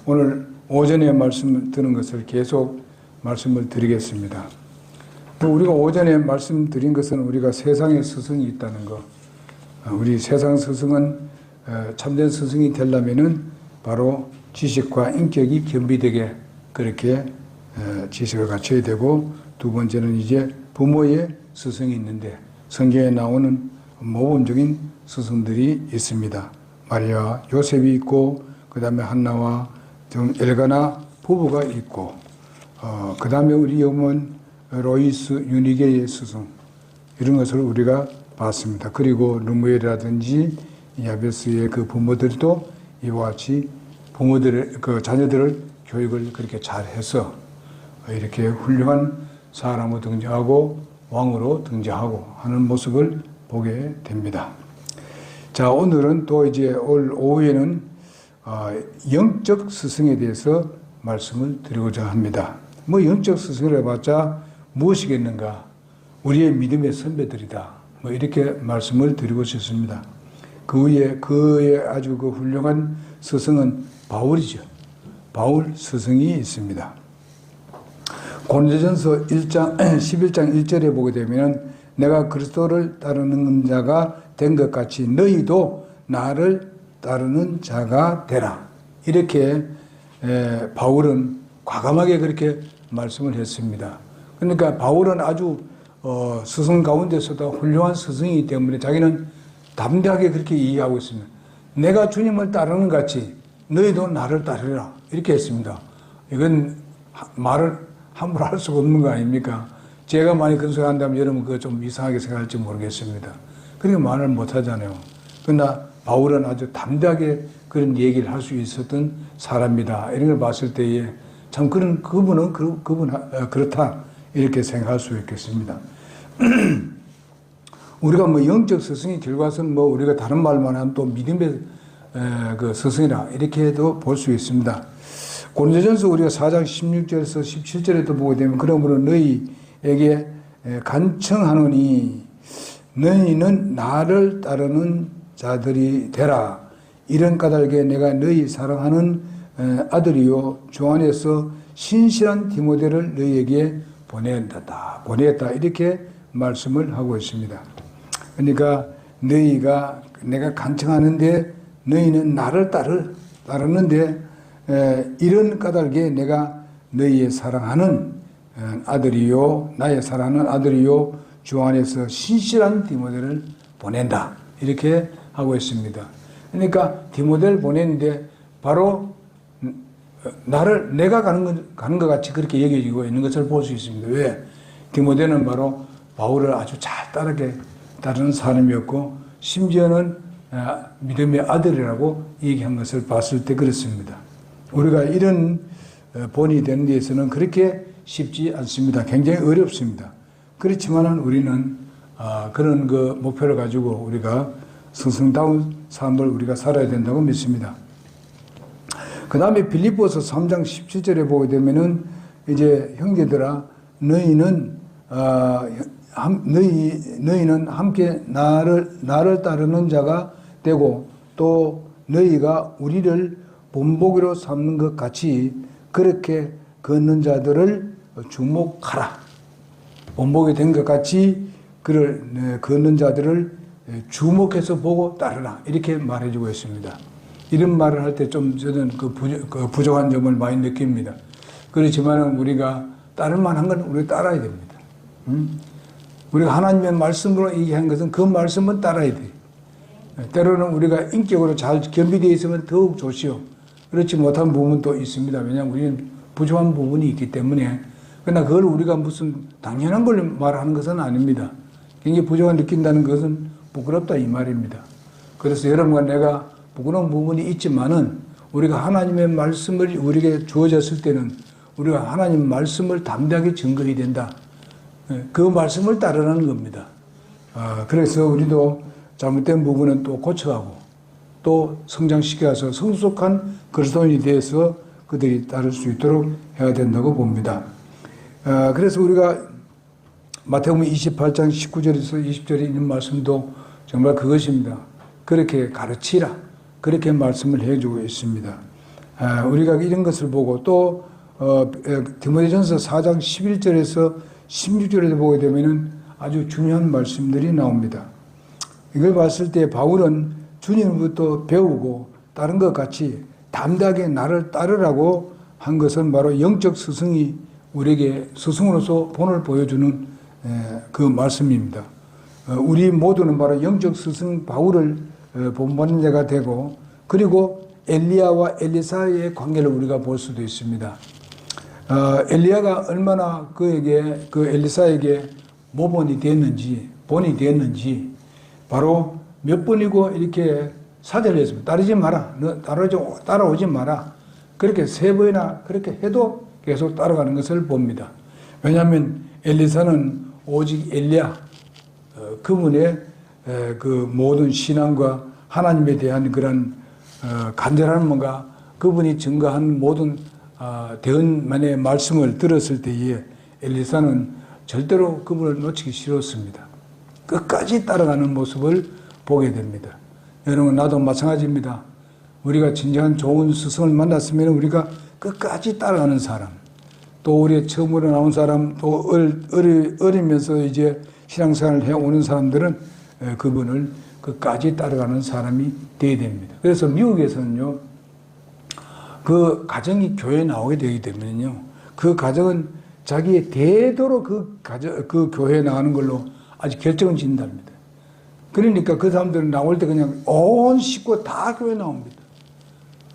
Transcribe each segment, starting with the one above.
오늘 오전에 말씀을 드린 것을 계속 말씀을 드리겠습니다. 우리가 오전에 말씀드린 것은 우리가 세상에 스승이 있다는 것, 우리 세상 스승은 참된 스승이 되려면은 바로 지식과 인격이 겸비되게 그렇게 지식을 갖춰야 되고, 두 번째는 이제 부모의 스승이 있는데 성경에 나오는 모범적인 스승들이 있습니다. 마리아, 요셉이 있고, 그 다음에 한나와 엘가나 부부가 있고, 그 다음에 우리 어머니 로이스, 유니게의 스승, 이런 것을 우리가 봤습니다. 그리고 르무엘이라든지 야베스의 그 부모들도 이와 같이 부모들의 그 자녀들을 교육을 그렇게 잘해서 이렇게 훌륭한 사람으로 등장하고 왕으로 등장하고 하는 모습을 보게 됩니다. 자, 오늘은 또 이제 올 오후에는 영적 스승에 대해서 말씀을 드리고자 합니다. 뭐 영적 스승을 해봤자 무엇이겠는가? 우리의 믿음의 선배들이다. 뭐 이렇게 말씀을 드리고 싶습니다. 그 위에 그의 아주 그 훌륭한 스승은 바울이죠. 바울 스승이 있습니다. 고린도전서 1장 11장 1절에 보게 되면 내가 그리스도를 따르는 자가 된 것 같이 너희도 나를 따르는 자가 되라. 이렇게 바울은 과감하게 그렇게 말씀을 했습니다. 그러니까 바울은 아주 스승 가운데서도 훌륭한 스승이기 때문에 자기는 담대하게 그렇게 이해하고 있습니다. 내가 주님을 따르는 같이 너희도 나를 따르라. 이렇게 했습니다. 이건 말을 함부로 할 수가 없는 거 아닙니까? 제가 만약 그런 소리 한다면 여러분 그거 좀 이상하게 생각할지 모르겠습니다. 그러니까 말을 못 하잖아요. 그러나 바울은 아주 담대하게 그런 얘기를 할 수 있었던 사람이다. 이런 걸 봤을 때에 참 그분은 그렇다. 이렇게 생각할 수 있겠습니다. 우리가 뭐 영적 스승의 결과는 뭐 우리가 다른 말만 하면 또 믿음의 그 스승이라 이렇게도 볼 수 있습니다. 고린도전서 우리가 4장 16절에서 17절에도 보게 되면 그러므로 너희에게 간청하노니 너희는 나를 따르는 자들이 되라. 이런 까닭에 내가 너희 사랑하는 아들이요 주 안에서 신실한 디모데를 너희에게 보냈다. 이렇게 말씀을 하고 있습니다. 그러니까 너희가 내가 간청하는데 너희는 나를 따르는데 이런 까닭에 내가 너희의 사랑하는 아들이요 나의 사랑하는 아들이요 주 안에서 신실한 디모데를 보낸다. 이렇게 하고 있습니다. 그러니까 디모데를 보냈는데 바로 내가 가는 것 같이 그렇게 여겨지고 있는 것을 볼 수 있습니다. 왜? 디모데는 바로 바울을 아주 잘 따르는 사람이었고 심지어는 믿음의 아들이라고 얘기한 것을 봤을 때 그렇습니다. 우리가 이런 본이 되는 데에서는 그렇게 쉽지 않습니다. 굉장히 어렵습니다. 그렇지만은 우리는 그런 그 목표를 가지고 우리가 스승다운 삶을 우리가 살아야 된다고 믿습니다. 그 다음에 빌립보서 3장 17절에 보게 되면은 이제 형제들아 너희는 함께 나를 따르는 자가 되고 또 너희가 우리를 본보기로 삼는 것 같이 그렇게 걷는 자들을 주목하라. 본보기 된 것 같이 그를 걷는 자들을 주목해서 보고 따르라. 이렇게 말해주고 있습니다. 이런 말을 할 때 좀 저는 그 부족한 점을 많이 느낍니다. 그렇지만 우리가 따를 만한 건 우리가 따라야 됩니다. 우리가 하나님의 말씀으로 얘기한 것은 그 말씀은 따라야 돼요. 때로는 우리가 인격으로 잘 겸비되어 있으면 더욱 좋지요. 그렇지 못한 부분도 있습니다. 왜냐하면 우리는 부족한 부분이 있기 때문에. 그러나 그걸 우리가 무슨 당연한 걸 말하는 것은 아닙니다. 굉장히 부족한 느낀다는 것은 부끄럽다 이 말입니다. 그래서 여러분과 내가 부끄러운 부분이 있지만은 우리가 하나님의 말씀을 우리에게 주어졌을 때는 우리가 하나님 말씀을 담대하게 증거해야 된다. 그 말씀을 따르라는 겁니다. 그래서 우리도 잘못된 부분은 또 고쳐가고 또 성장시켜서 성숙한 그리스도인이 되어서 그들이 따를 수 있도록 해야 된다고 봅니다. 그래서 우리가 마태복음 28장 19절에서 20절에 있는 말씀도 정말 그것입니다. 그렇게 가르치라. 그렇게 말씀을 해주고 있습니다. 우리가 이런 것을 보고 또 디모데전서 4장 11절에서 16절에 보게 되면은 아주 중요한 말씀들이 나옵니다. 이걸 봤을 때 바울은 주님부터 배우고 다른 것 같이 담대하게 나를 따르라고 한 것은 바로 영적 스승이 우리에게 스승으로서 본을 보여주는 그 말씀입니다. 우리 모두는 바로 영적 스승 바울을 본받는 자가 되고, 그리고 엘리야와 엘리사의 관계를 우리가 볼 수도 있습니다. 엘리야가 얼마나 그 엘리사에게 모본이 됐는지, 본이 됐는지, 바로 몇 번이고 이렇게 사절을 했습니다. 따르지 마라. 너 따라오지 마라. 그렇게 3번이나 그렇게 해도 계속 따라가는 것을 봅니다. 왜냐하면 엘리사는 오직 엘리야, 그분의 그 모든 신앙과 하나님에 대한 그런 간절한 뭔가 그분이 증거한 모든 대언만의 말씀을 들었을 때에 엘리사는 절대로 그분을 놓치기 싫었습니다. 끝까지 따라가는 모습을 보게 됩니다. 여러분, 나도 마찬가지입니다. 우리가 진정한 좋은 스승을 만났으면 우리가 끝까지 따라가는 사람, 또 우리 처음으로 나온 사람, 또 어리면서 이제 신앙생활을 해오는 사람들은 그분을 끝까지 따라가는 사람이 되어야 됩니다. 그래서 미국에서는요, 그 가정이 교회에 나오게 되기 때문에요, 그 가정은 자기의 대도로 그 교회에 나가는 걸로 아주 결정을 짓는답니다. 그러니까 그 사람들은 나올 때 그냥 온 식구 다 교회 나옵니다.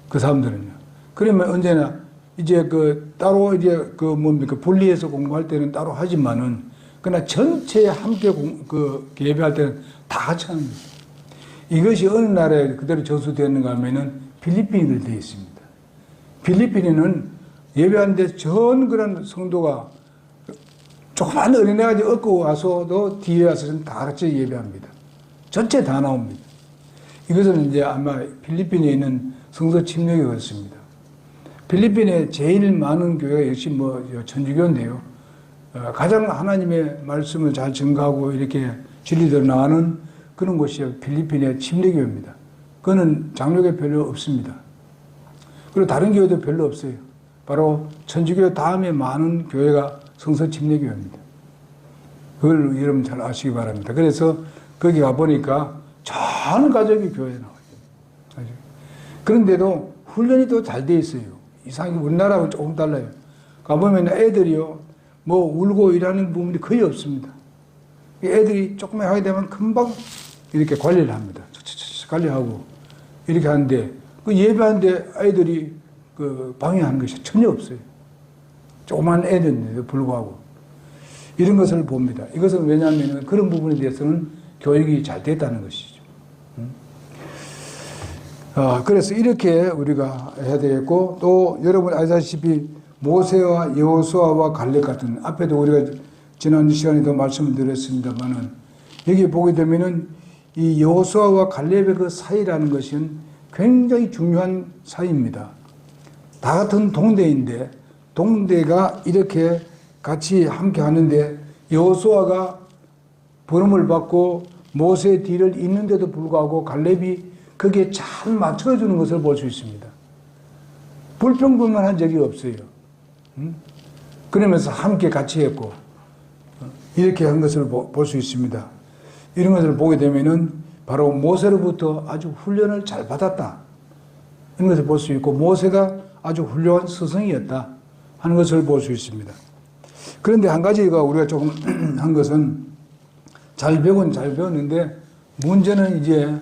그 사람들은요. 그러면 언제나 이제 따로 이제 분리해서 공부할 때는 따로 하지만은, 그러나 전체에 함께 예배할 때는 다 같이 하는 겁니다. 이것이 어느 나라에 그대로 저수되었는가 하면은 필리핀으로 되어 있습니다. 필리핀에는 예배하는데 전 그런 성도가 조그만 어린애가 얻고 와서도 뒤에 와서는 다 같이 예배합니다. 전체 다 나옵니다. 이것은 이제 아마 필리핀에 있는 성서 침략이 그렇습니다. 필리핀에 제일 많은 교회가 역시 천주교인데요. 가장 하나님의 말씀을 잘 증거하고 이렇게 진리대로 나가는 그런 곳이 필리핀의 침례교회입니다. 그거는 장로교 별로 없습니다. 그리고 다른 교회도 별로 없어요. 바로 천주교 다음에 많은 교회가 성서 침례교회입니다. 그걸 여러분 잘 아시기 바랍니다. 그래서 거기 가보니까 전 가족이 교회에 나와요. 그런데도 훈련이 또 잘 돼 있어요. 이상하게 우리나라하고는 조금 달라요. 가보면 애들이요, 울고 일하는 부분이 거의 없습니다. 애들이 조금만 하게 되면 금방 이렇게 관리를 합니다. 관리하고 이렇게 하는데, 그 예배하는데 아이들이 방해하는 것이 전혀 없어요. 조그만 애들인데도 불구하고. 이런 것을 봅니다. 이것은 왜냐하면 그런 부분에 대해서는 교육이 잘 됐다는 것이죠. 그래서 이렇게 우리가 해야 되겠고, 또 여러분 아시다시피 모세와 여호수아와 갈렙 같은, 앞에도 우리가 지난 시간에도 말씀을 드렸습니다만은, 여기 보게 되면은 이 여호수아와 갈렙의 그 사이라는 것은 굉장히 중요한 사이입니다. 다 같은 동대인데, 동대가 이렇게 같이 함께 하는데, 여호수아가 부름을 받고 모세의 뒤를 잇는데도 불구하고 갈렙이 거기에 잘 맞춰주는 것을 볼 수 있습니다. 불평불만한 적이 없어요. 그러면서 함께 같이 했고, 이렇게 한 것을 볼 수 있습니다. 이런 것을 보게 되면은 바로 모세로부터 아주 훈련을 잘 받았다 이런 것을 볼 수 있고, 모세가 아주 훌륭한 스승이었다 하는 것을 볼 수 있습니다. 그런데 한 가지가 우리가 조금 한 것은, 잘 배웠는데 문제는 이제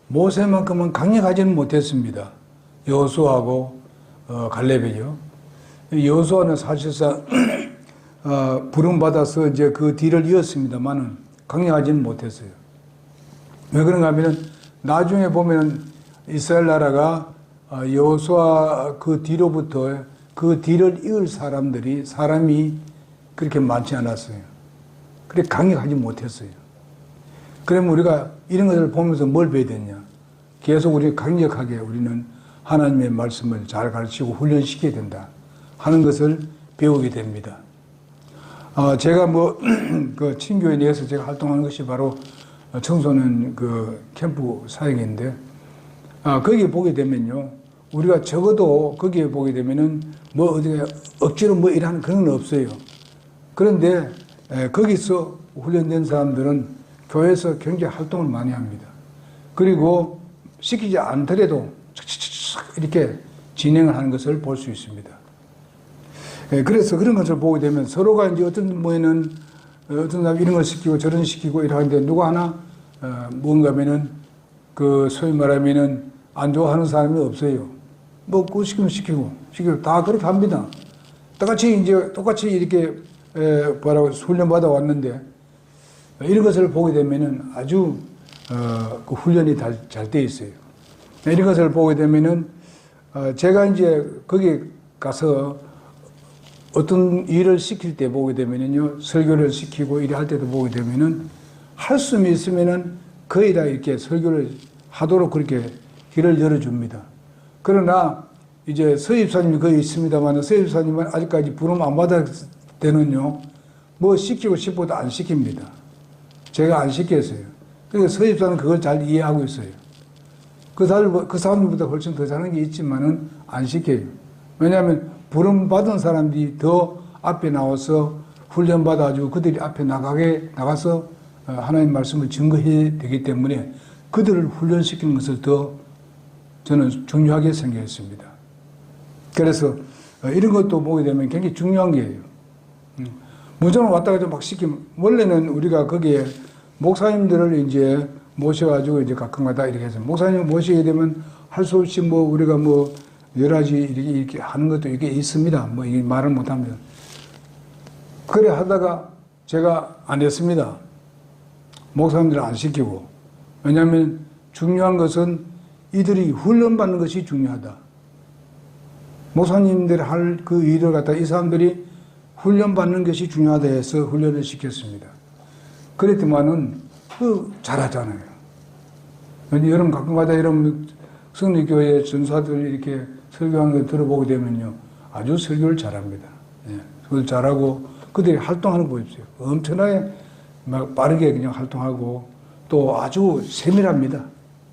모세만큼은 강력하지는 못했습니다. 여호수아하고 갈렙이요. 여호수아는 사실상 부름받아서 이제 그 뒤를 이었습니다만은 강력하지는 못했어요. 왜 그런가 하면은 나중에 보면 이스라엘 나라가 여호수아 그 뒤로부터 그 뒤를 이을 사람이 그렇게 많지 않았어요. 그렇게 강력하지 못했어요. 그러면 우리가 이런 것을 보면서 뭘 배워야 되냐? 계속 우리 강력하게 우리는 하나님의 말씀을 잘 가르치고 훈련시켜야 된다 하는 것을 배우게 됩니다. 제가 그 친교회 내에서 제가 활동하는 것이 바로 청소년 그 캠프 사역인데, 거기 보게 되면요, 우리가 적어도 거기에 보게 되면은 뭐 어디 억지로 뭐 일하는 그런 건 없어요. 그런데 거기서 훈련된 사람들은 교회에서 굉장히 활동을 많이 합니다. 그리고 시키지 않더라도 이렇게 진행을 하는 것을 볼 수 있습니다. 그래서 그런 것을 보게 되면 서로가 이제 어떤 모에는 어떤 사람 이런 걸 시키고 저런 시키고 이러는데 누구 하나 뭔가 하면은 그 소위 말하면은 안 좋아하는 사람이 없어요. 뭐 그거 시키면 시키고 다 그렇게 합니다. 똑같이 이렇게 뭐라고 훈련받아 왔는데 이런 것을 보게 되면은 아주 그 훈련이 잘 돼 있어요. 이런 것을 보게 되면은 제가 이제 거기 가서 어떤 일을 시킬 때 보게 되면은요, 설교를 시키고 일할 때도 보게 되면은 할 수 있으면은 거의 다 이렇게 설교를 하도록 그렇게 길을 열어줍니다. 그러나 이제 서입사님이 거기 있습니다만 서입사님은 아직까지 부름 안 받았을 때는요, 뭐 시키고 싶어도 안 시킵니다. 제가 안 시켰어요. 그러니까 서입사는 그걸 잘 이해하고 있어요. 그 사람들보다 훨씬 더 잘하는 게 있지만은 안 시켜요. 왜냐하면 부름 받은 사람들이 더 앞에 나와서 훈련받아가지고 그들이 앞에 나가서 하나님 말씀을 증거해야 되기 때문에 그들을 훈련시키는 것을 더 저는 중요하게 생각했습니다. 그래서 이런 것도 보게 되면 굉장히 중요한 게예요. 무조건 왔다 갔다 막 시키면, 원래는 우리가 거기에 목사님들을 이제 모셔가지고 이제 가끔가다 이렇게 해서 목사님 모시게 되면 할 수 없이 뭐 우리가 뭐 여러 가지 이렇게 하는 것도 이게 있습니다. 뭐 이 말을 못하면. 그래 하다가 제가 안 했습니다. 목사님들을 안 시키고. 왜냐하면 중요한 것은 이들이 훈련받는 것이 중요하다. 목사님들 할 그 일을 갖다 이 사람들이 훈련받는 것이 중요하다 해서 훈련을 시켰습니다. 그랬더만은 잘하잖아요. 여러분 가끔가다 이런 성리교회 전사들 이렇게 설교하는 거 들어보게 되면요, 아주 설교를 잘합니다. 그걸 잘하고 그들이 활동하는 거 보십시오. 엄청나게 막 빠르게 그냥 활동하고 또 아주 세밀합니다.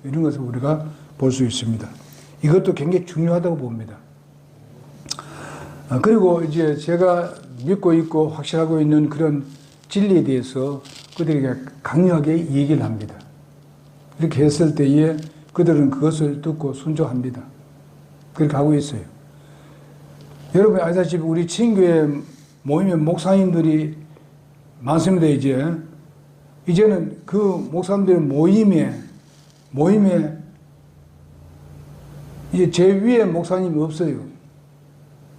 이런 것을 우리가 볼 수 있습니다. 이것도 굉장히 중요하다고 봅니다. 그리고 이제 제가 믿고 있고 확실하고 있는 그런 진리에 대해서 그들에게 강력하게 얘기를 합니다. 이렇게 했을 때에 그들은 그것을 듣고 순종합니다. 그렇게 하고 있어요. 여러분이 아시다시피 우리 친교회 모임에 목사님들이 많습니다. 이제는 그 목사님들 모임에 이제 제 위에 목사님이 없어요.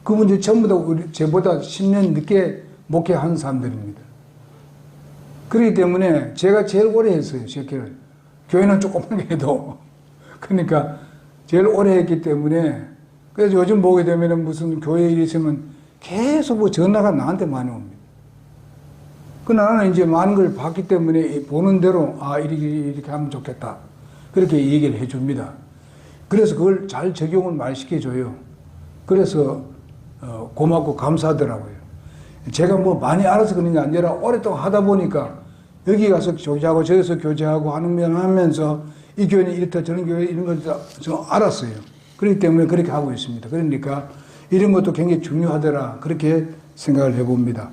그분들이 전부 다 저보다 10년 늦게 목회한 사람들입니다. 그렇기 때문에 제가 제일 오래 했어요, 제교를. 교회는 조그맣게 해도. 그러니까 제일 오래 했기 때문에, 그래서 요즘 보게 되면 무슨 교회 일이 있으면 계속 뭐 전화가 나한테 많이 옵니다. 그 나는 이제 많은 걸 봤기 때문에 보는 대로, 이렇게 하면 좋겠다. 그렇게 얘기를 해줍니다. 그래서 그걸 잘 적용을 많이 시켜줘요. 그래서, 고맙고 감사하더라고요. 제가 뭐 많이 알아서 그런 게 아니라 오랫동안 하다 보니까 여기 가서 교제하고 저기서 교제하고 하면서 이 교회는 이렇다 저런 교회 이런 걸 좀 알았어요. 그렇기 때문에 그렇게 하고 있습니다. 그러니까 이런 것도 굉장히 중요하더라. 그렇게 생각을 해봅니다.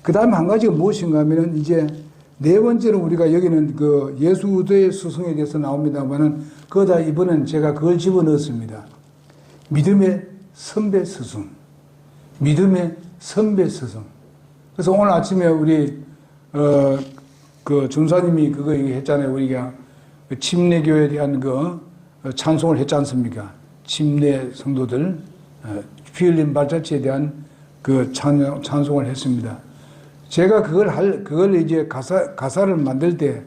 그 다음에 한 가지가 무엇인가 하면은 이제 네 번째로 우리가 여기는 그 예수의 스승에 대해서 나옵니다만은 그거다 이번엔 제가 그걸 집어넣었습니다. 믿음의 선배 스승. 믿음의 선배 스승. 그래서 오늘 아침에 우리 그 전사님이 그거 얘기했잖아요. 우리가 침례교회에 대한 찬송을 했지 않습니까? 침례 성도들 피 흘린 발자취에 대한 그 찬송을 했습니다. 제가 그걸 이제 가사를 만들 때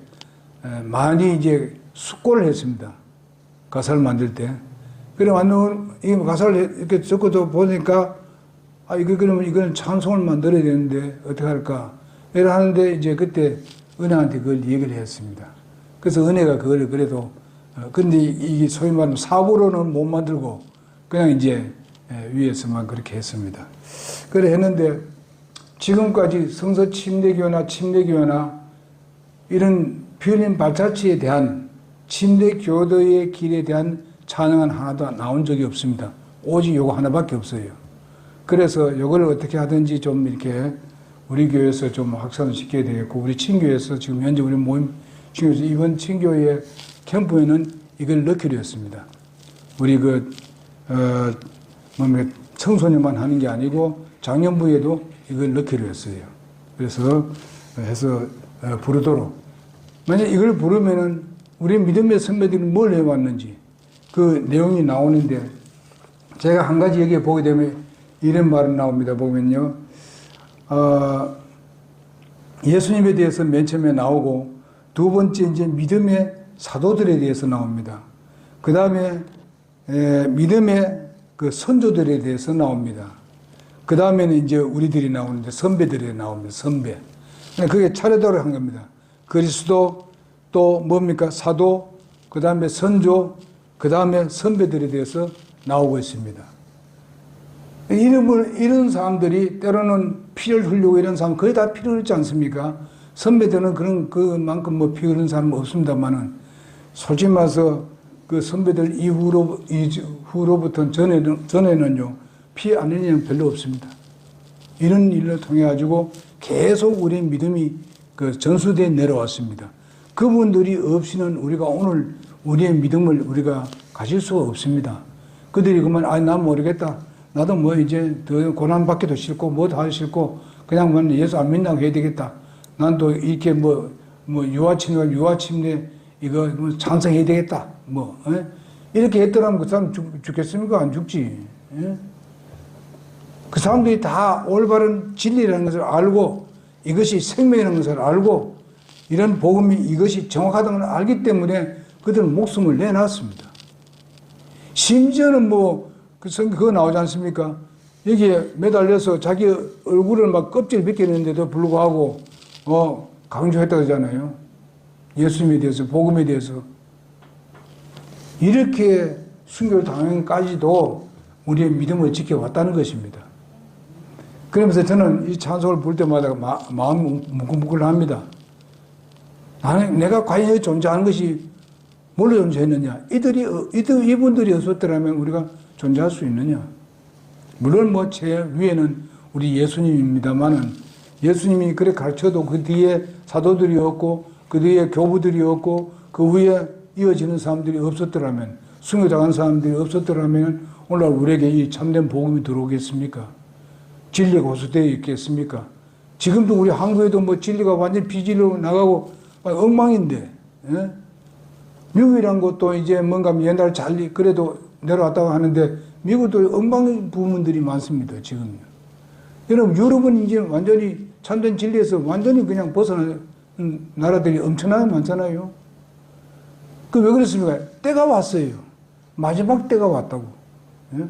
많이 이제 숙고를 했습니다. 가사를 만들 때. 그래 이 가사를 이렇게 적어도 보니까 그러면 이건 찬송을 만들어야 되는데 어떻게 할까? 이래 하는데 이제 그때 은혜한테 그걸 얘기를 했습니다. 그래서 은혜가 그걸 그래도 근데 이게 소위 말하는 사부로는 못 만들고 그냥 이제 위에서만 그렇게 했습니다. 그래 했는데 지금까지 성서 침례교회나 이런 피 흘린 발자취에 대한 침례교도의 길에 대한 찬양은 하나도 나온 적이 없습니다. 오직 요거 하나밖에 없어요. 그래서 요걸 어떻게 하든지 좀 이렇게 우리 교회에서 좀 확산을 시켜야 되겠고, 우리 친교에서 지금 현재 우리 모임 친교에서 이번 친교회 캠프에는 이걸 넣기로 했습니다. 우리 청소년만 하는 게 아니고 장년부에도 이걸 넣기로 했어요. 그래서 해서 부르도록. 만약 이걸 부르면은 우리 믿음의 선배들이 뭘 해왔는지 그 내용이 나오는데, 제가 한 가지 여기에 보게 되면 이런 말은 나옵니다. 보면요. 예수님에 대해서 맨 처음에 나오고, 두 번째 이제 믿음의 사도들에 대해서 나옵니다. 그 다음에 믿음의 그 선조들에 대해서 나옵니다. 그 다음에는 이제 우리들이 나오는데 선배들이 나옵니다. 선배. 그게 차례대로 한 겁니다. 그리스도, 또 뭡니까? 사도, 그 다음에 선조, 그 다음에 선배들에 대해서 나오고 있습니다. 이런 사람들이 때로는 피를 흘리고 이런 사람 거의 다 피를 흘리지 않습니까? 선배들은 그만큼 뭐 피 흘리는 사람은 없습니다만은, 솔직히 말해서 그 선배들 이후로부터 전에는요, 피 안 흘리는 별로 없습니다. 이런 일을 통해 가지고 계속 우리 믿음이 그 전수되어 내려왔습니다. 그분들이 없이는 우리가 오늘 우리의 믿음을 우리가 가질 수가 없습니다. 그들이 그만, 난 모르겠다. 나도 뭐 이제 더 고난받기도 싫고, 뭐도 하기 싫고, 그냥 예수 안 믿는다고 해야 되겠다. 난 또 이렇게 유아침대 이거 찬성해야 되겠다. 이렇게 했더라면 그 사람 죽겠습니까? 안 죽지. 예? 그 사람들이 다 올바른 진리라는 것을 알고, 이것이 생명이라는 것을 알고, 이런 복음이 이것이 정확하다는 걸 알기 때문에 그들은 목숨을 내놨습니다. 심지어는 그거 나오지 않습니까? 여기에 매달려서 자기 얼굴을 막 껍질 벗기는데도 불구하고, 강조했다 그러잖아요. 예수님에 대해서, 복음에 대해서. 이렇게 순교를 당하기까지도 우리의 믿음을 지켜왔다는 것입니다. 그러면서 저는 이 찬송을 부를 때마다 마음이 뭉클뭉클합니다. 내가 과연 존재하는 것이 뭘로 존재했느냐? 이분들이 없었더라면 우리가 존재할 수 있느냐? 물론 제 위에는 우리 예수님입니다만은, 예수님이 그래 가르쳐도 그 뒤에 사도들이 없고, 그 뒤에 교부들이 없고, 그 위에 이어지는 사람들이 없었더라면, 순교당한 사람들이 없었더라면 오늘 우리에게 이 참된 복음이 들어오겠습니까? 진리가 호소되어 있겠습니까? 지금도 우리 한국에도 진리가 완전히 비진리로 나가고 엉망인데, 예? 미국이란 것도 이제 뭔가 옛날 그래도 내려왔다고 하는데, 미국도 엉망인 부분들이 많습니다, 지금. 여러분, 유럽은 이제 완전히 참된 진리에서 완전히 그냥 벗어난 나라들이 엄청나게 많잖아요. 왜 그렇습니까? 때가 왔어요. 마지막 때가 왔다고. 예?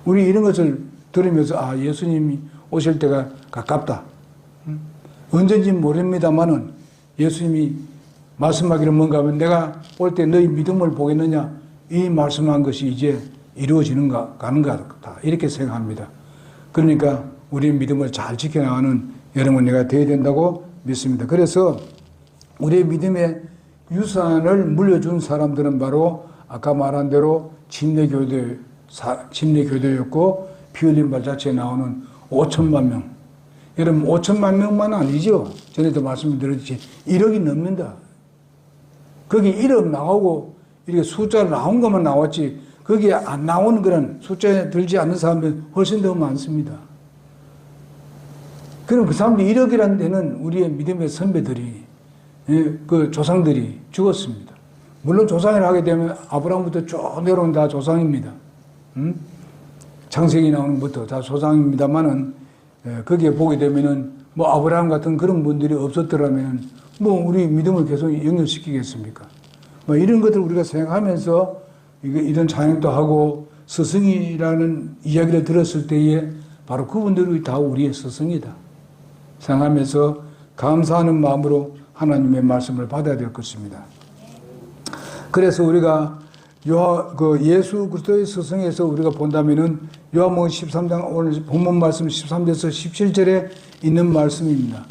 우리 이런 것을 들으면서, 예수님이 오실 때가 가깝다. 언제인지 모릅니다만은, 예수님이 말씀하기를 뭔가 하면, 내가 올 때 너희 믿음을 보겠느냐? 이 말씀한 것이 이제 이루어지는가, 가는 것 같다. 이렇게 생각합니다. 그러니까 우리의 믿음을 잘 지켜나가는 여러분이가 되어야 된다고 믿습니다. 그래서 우리의 믿음의 유산을 물려준 사람들은 바로 아까 말한 대로 침례교도였고, 피 흘린 발자취에 나오는 5천만 명. 여러분, 5천만 명만 아니죠. 전에도 말씀드렸듯이 1억이 넘는다. 거기 1억 나오고 이렇게 숫자로 나온 것만 나왔지, 거기에 안 나오는 그런 숫자에 들지 않는 사람들이 훨씬 더 많습니다. 그럼 그 사람들이 1억이라는 데는 우리의 믿음의 선배들이, 그 조상들이 죽었습니다. 물론 조상이라 하게 되면 아브라함부터 쭉 내려온 다 조상입니다. 창세기 나오는 것부터 다 조상입니다만은, 거기에 보게 되면은 아브라함 같은 그런 분들이 없었더라면 우리 믿음을 계속 연결시키겠습니까? 이런 것들 우리가 생각하면서 이런 찬양도 하고 스승이라는 이야기를 들었을 때에 바로 그분들이 다 우리의 스승이다 생각하면서 감사하는 마음으로 하나님의 말씀을 받아야 될 것입니다. 그래서 우리가 예수 그리스도의 스승에서 우리가 본다면은 요한복음 13장 오늘 본문 말씀 13절에서 17절에 있는 말씀입니다.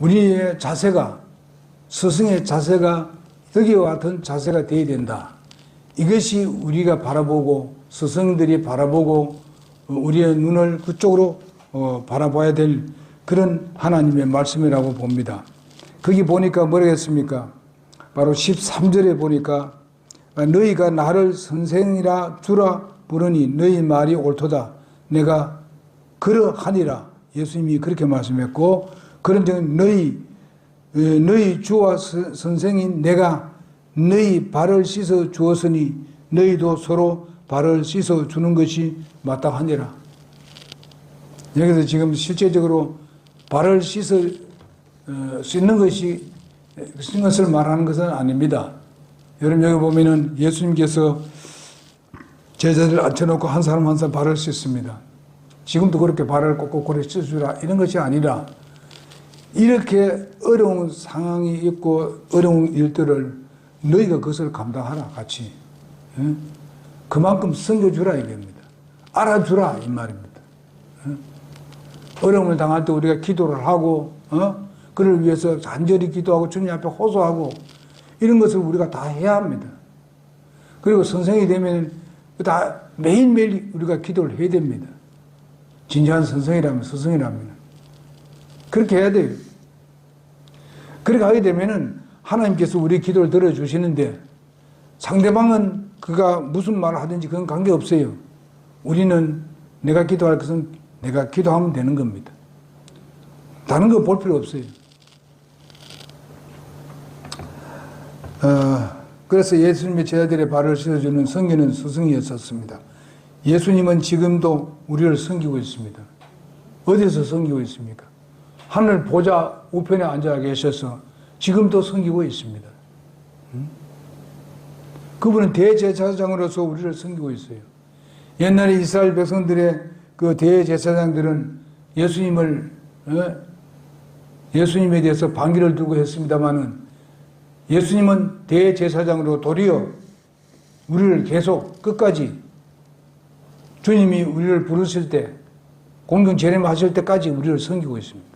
우리의 자세가, 스승의 자세가 여기와 같은 자세가 되어야 된다. 이것이 우리가 바라보고 스승들이 바라보고 우리의 눈을 그쪽으로 바라봐야 될 그런 하나님의 말씀이라고 봅니다. 거기 보니까 뭐라고 했습니까? 바로 13절에 보니까 너희가 나를 선생이라 주라 부르니 너희 말이 옳도다. 내가 그러하니라. 예수님이 그렇게 말씀했고, 그런즉 너희 주와 선생인 내가 너희 발을 씻어 주었으니 너희도 서로 발을 씻어 주는 것이 마땅하니라. 여기서 지금 실제적으로 발을 씻는 것을 말하는 것은 아닙니다. 여러분 여기 보면은 예수님께서 제자들 앉혀놓고 한 사람 한 사람 발을 씻습니다. 지금도 그렇게 발을 꼭꼭 씻어주라 이런 것이 아니라 이렇게 어려운 상황이 있고 어려운 일들을 너희가 그것을 감당하라 같이. 그만큼 섬겨주라 이겁니다. 알아주라 이 말입니다. 어려움을 당할 때 우리가 기도를 하고 그를 위해서 간절히 기도하고 주님 앞에 호소하고 이런 것을 우리가 다 해야 합니다. 그리고 선생이 되면 다 매일매일 우리가 기도를 해야 됩니다. 진정한 선생이라면 스승이라면 그렇게 해야 돼요. 그렇게 하게 되면은 하나님께서 우리 기도를 들어주시는데 상대방은 그가 무슨 말을 하든지 그건 관계없어요. 우리는 내가 기도할 것은 내가 기도하면 되는 겁니다. 다른 거 볼 필요 없어요. 그래서 예수님의 제자들의 발을 씻어주는 성기는 스승이었었습니다. 예수님은 지금도 우리를 섬기고 있습니다. 어디서 섬기고 있습니까? 하늘 보좌 우편에 앉아 계셔서 지금도 섬기고 있습니다. 그분은 대제사장으로서 우리를 섬기고 있어요. 옛날에 이스라엘 백성들의 그 대제사장들은 예수님에 대해서 반기를 두고 했습니다마는 예수님은 대제사장으로 도리어 우리를 계속 끝까지 주님이 우리를 부르실 때 공경 제례하실 때까지 우리를 섬기고 있습니다.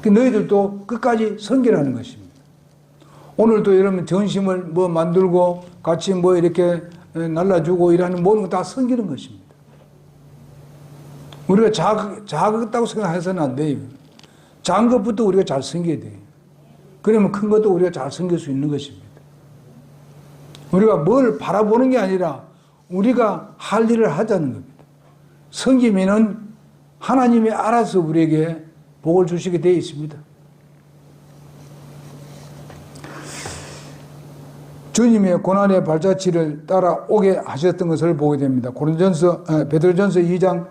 너희들도 끝까지 섬기라는 것입니다. 오늘도 여러분 전심을 뭐 만들고 같이 뭐 이렇게 날라주고 이러는 모든 거 다 섬기는 것입니다. 우리가 작았다고 생각해서는 안 돼요. 작은 것부터 우리가 잘 섬겨야 돼요. 그러면 큰 것도 우리가 잘 섬길 수 있는 것입니다. 우리가 뭘 바라보는 게 아니라 우리가 할 일을 하자는 겁니다. 섬기면은 하나님이 알아서 우리에게 복을 주시게 되어 있습니다. 주님의 고난의 발자취를 따라오게 하셨던 것을 보게 됩니다. 베드로전서 2장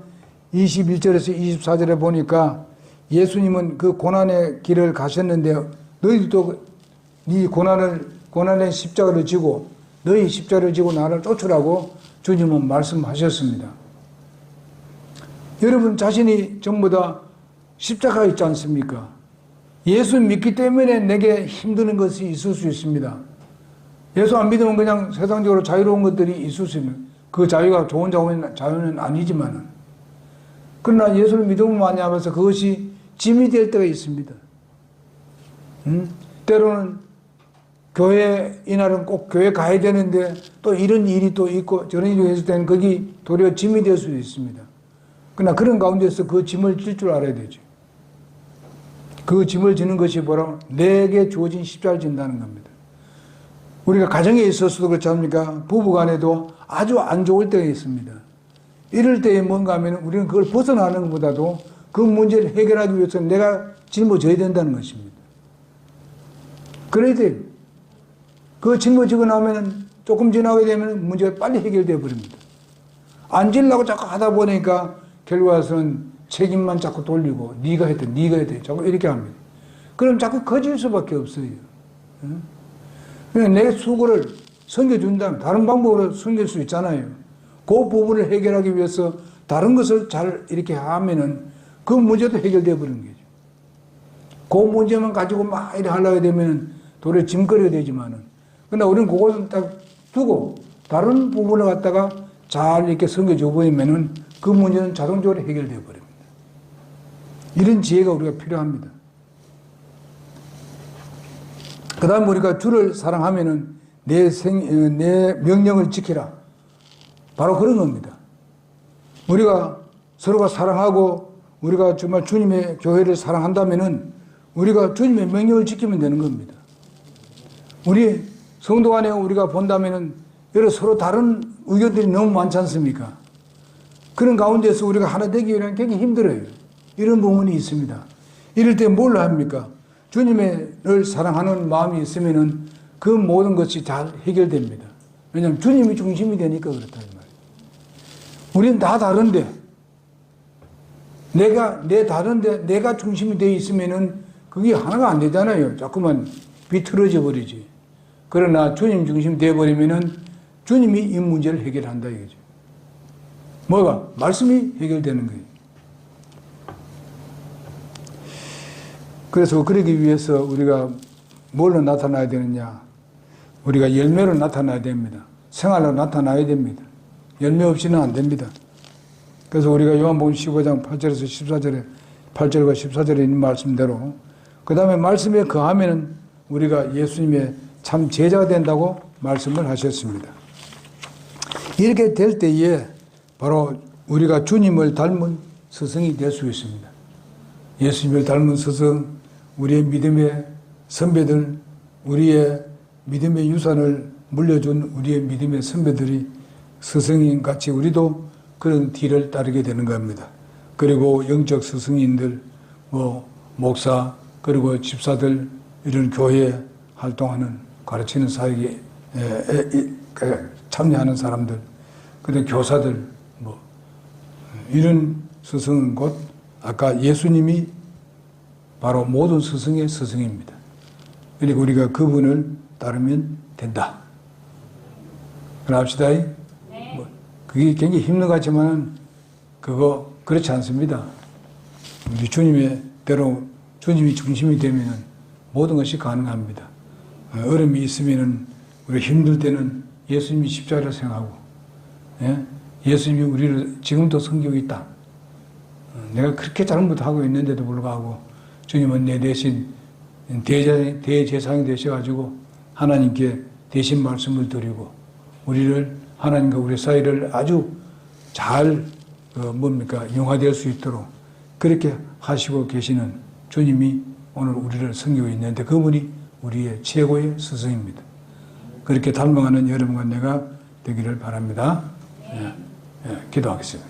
21절에서 24절에 보니까 예수님은 그 고난의 길을 가셨는데 너희들도 네 고난의 십자가를 지고 너희 십자가를 지고 나를 쫓으라고 주님은 말씀하셨습니다. 여러분 자신이 전부 다 십자가 있지 않습니까? 예수 믿기 때문에 내게 힘드는 것이 있을 수 있습니다. 예수 안 믿으면 그냥 세상적으로 자유로운 것들이 있을 수 있는 그 자유가 좋은 자유는 아니지만 그러나 예수를 믿으면 많이 하면서 그것이 짐이 될 때가 있습니다. 때로는 교회 이날은 꼭 교회 가야 되는데 또 이런 일이 또 있고 저런 일이 있을 때는 거기 도리어 짐이 될 수도 있습니다. 그러나 그런 가운데서 그 짐을 질 줄 알아야 되죠. 그 짐을 지는 것이 바로 내게 주어진 십자가를 진다는 겁니다. 우리가 가정에 있어서도 그렇지 않습니까? 부부간에도 아주 안 좋을 때가 있습니다. 이럴 때에 뭔가 하면 우리는 그걸 벗어나는 것보다도 그 문제를 해결하기 위해서 내가 짊어져야 된다는 것입니다. 그래야 돼요. 그 짊어지고 나면 조금 지나게 되면 문제가 빨리 해결되어 버립니다. 안 지려고 자꾸 하다 보니까 결과에서는 책임만 자꾸 돌리고 네가 했대 자꾸 이렇게 합니다. 그럼 자꾸 커질 수밖에 없어요. 내 수고를 섬겨준다면 다른 방법으로 섬길 수 있잖아요. 그 부분을 해결하기 위해서 다른 것을 잘 이렇게 하면은 그 문제도 해결되어 버리는 거죠. 그 문제만 가지고 막 이렇게 하려고 되면 도리어 짐거리가 되지만은 그러나 우리는 그것을 딱 두고 다른 부분을 갖다가 잘 이렇게 섬겨줘 버리면은 그 문제는 자동적으로 해결되어 버립니다. 이런 지혜가 우리가 필요합니다. 그 다음 우리가 주를 사랑하면은 내 명령을 지키라. 바로 그런 겁니다. 우리가 서로가 사랑하고 우리가 정말 주님의 교회를 사랑한다면은 우리가 주님의 명령을 지키면 되는 겁니다. 우리 성도 안에 우리가 본다면은 여러 서로 다른 의견들이 너무 많지 않습니까? 그런 가운데서 우리가 하나 되기 위해서는 굉장히 힘들어요. 이런 부분이 있습니다. 이럴 때 뭘 합니까? 주님을 사랑하는 마음이 있으면은 그 모든 것이 잘 해결됩니다. 왜냐하면 주님이 중심이 되니까 그렇다 이 말이에요. 우리는 다 다른데 다른데 내가 중심이 되어 있으면은 그게 하나가 안 되잖아요. 자꾸만 비틀어져 버리지. 그러나 주님 중심이 되어 버리면은 주님이 이 문제를 해결한다 이거죠. 뭐가? 말씀이 해결되는 거예요. 그래서 그러기 위해서 우리가 뭘로 나타나야 되느냐? 우리가 열매로 나타나야 됩니다. 생활로 나타나야 됩니다. 열매 없이는 안 됩니다. 그래서 우리가 요한복음 15장 8절에서 14절에 8절과 14절에 있는 말씀대로 그 다음에 말씀에 거하면 우리가 예수님의 참 제자가 된다고 말씀을 하셨습니다. 이렇게 될 때에 바로 우리가 주님을 닮은 스승이 될 수 있습니다. 예수님을 닮은 스승, 우리의 믿음의 선배들, 우리의 믿음의 유산을 물려준 우리의 믿음의 선배들이 스승인 같이 우리도 그런 뒤를 따르게 되는 겁니다. 그리고 영적 스승인들, 목사, 그리고 집사들, 이런 교회에 활동하는 가르치는 사역에 참여하는 사람들, 그다음 교사들, 이런 스승은 곧 아까 예수님이 바로 모든 스승의 스승입니다. 그러니까 우리가 그분을 따르면 된다. 그럽시다. 네. 그게 굉장히 힘든 것 같지만 그렇지 않습니다. 우리 주님의 대로 주님이 중심이 되면 모든 것이 가능합니다. 어려움이 있으면 우리 힘들 때는 예수님이 십자가를 생각하고, 예수님이 우리를 지금도 성경에 있다. 내가 그렇게 잘못하고 있는데도 불구하고 주님은 내 대신 대제사장이 되셔가지고 하나님께 대신 말씀을 드리고 우리를 하나님과 우리 사이를 아주 잘 융화될 수 있도록 그렇게 하시고 계시는 주님이 오늘 우리를 섬기고 있는데 그분이 우리의 최고의 스승입니다. 그렇게 닮아가는 여러분과 내가 되기를 바랍니다. 기도하겠습니다.